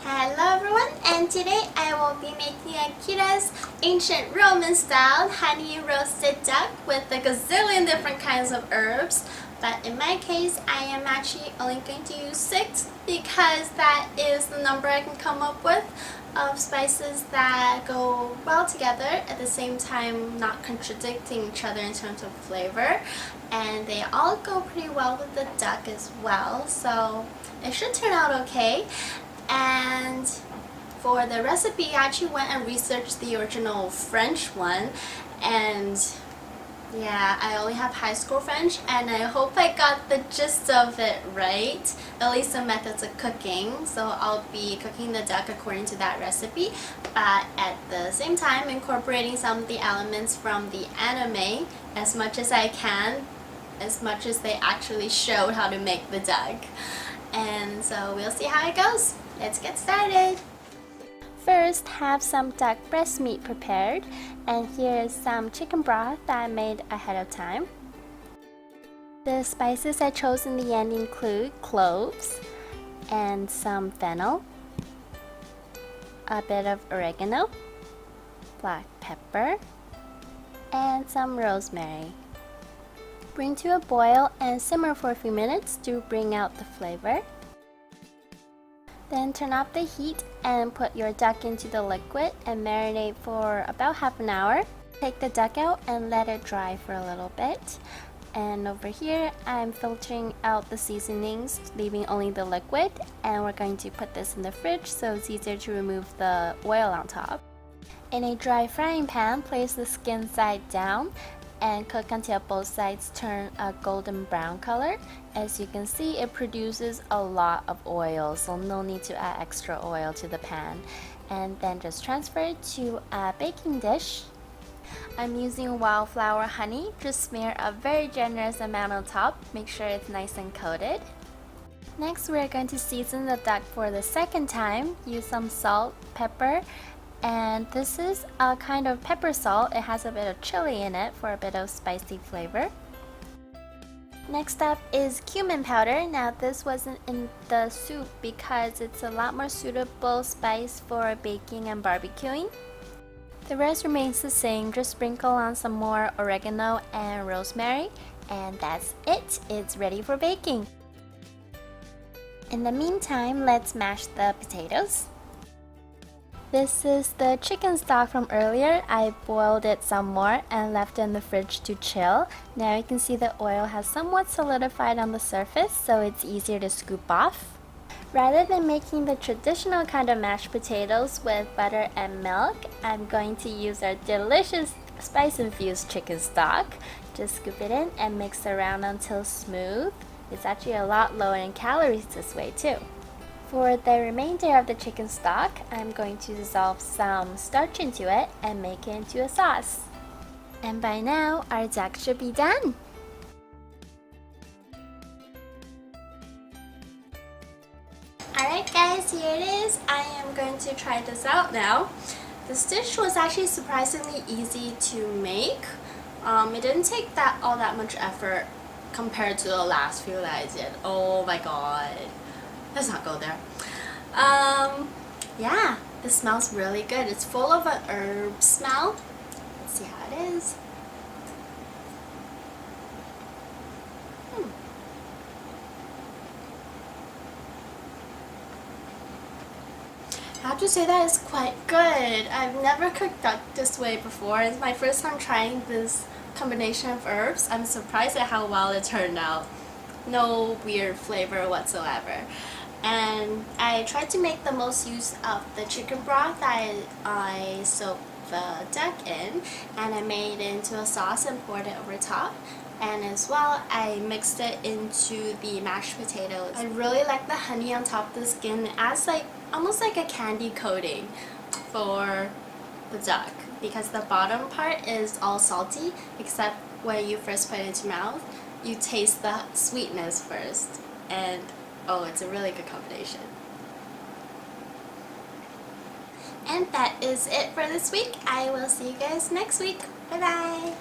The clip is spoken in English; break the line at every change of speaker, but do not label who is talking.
Hello everyone, and today I will be making Akira's ancient Roman style honey roasted duck with a gazillion different kinds of herbs. But in my case, I am actually only going to use 6 because that is the number I can come up with of spices that go well together, at the same time not contradicting each other in terms of flavor. And they all go pretty well with the duck as well, so it should turn out okay. And for the recipe, I actually went and researched the original French one, and yeah, I only have high school French, and I hope I got the gist of it right, at least the methods of cooking. So I'll be cooking the duck according to that recipe, but at the same time incorporating some of the elements from the anime as much as I can, as much as they actually showed how to make the duck. And so we'll see how it goes. Let's get started. First, have some duck breast meat prepared, and here is some chicken broth that I made ahead of time. The spices I chose in the end include cloves and some fennel, a bit of oregano, black pepper, and some rosemary. Bring to a boil and simmer for a few minutes to bring out the flavor. Then turn off the heat and put your duck into the liquid and marinate for about half an hour. Take the duck out and let it dry for a little bit. And over here, I'm filtering out the seasonings, leaving only the liquid, and we're going to put this in the fridge so it's easier to remove the oil on top. In a dry frying pan, place the skin side down and cook until both sides turn a golden brown color. As you can see, it produces a lot of oil, so no need to add extra oil to the pan. And then just transfer it to a baking dish. I'm using wildflower honey. Just smear a very generous amount on top. Make sure it's nice and coated. Next, we're going to season the duck for the second time. Use some salt, pepper, and this is a kind of pepper salt. It has a bit of chili in it for a bit of spicy flavor. Next up is cumin powder. Now this wasn't in the soup because it's a lot more suitable spice for baking and barbecuing. The rest remains the same. Just sprinkle on some more oregano and rosemary, and that's it. It's ready for baking. In the meantime, let's mash the potatoes. This is the chicken stock from earlier. I boiled it some more and left it in the fridge to chill. Now you can see the oil has somewhat solidified on the surface, so it's easier to scoop off. Rather than making the traditional kind of mashed potatoes with butter and milk, I'm going to use our delicious spice-infused chicken stock. Just scoop it in and mix around until smooth. It's actually a lot lower in calories this way too. For the remainder of the chicken stock, I'm going to dissolve some starch into it and make it into a sauce. And by now, our duck should be done. Alright guys, here it is. I am going to try this out now. This dish was actually surprisingly easy to make. It didn't take all that much effort compared to the last few that I did. Oh my god. Let's not go there. Yeah, this smells really good. It's full of an herb smell. Let's see how it is. I have to say that it's quite good. I've never cooked duck this way before. It's my first time trying this combination of herbs. I'm surprised at how well it turned out. No weird flavor whatsoever. And I tried to make the most use of the chicken broth that I soaked the duck in, and I made it into a sauce and poured it over top. And as well, I mixed it into the mashed potatoes. I really like the honey on top of the skin. It adds almost like a candy coating for the duck, because the bottom part is all salty, except when you first put it into your mouth, you taste the sweetness first. And oh, it's a really good combination. And that is it for this week. I will see you guys next week. Bye bye!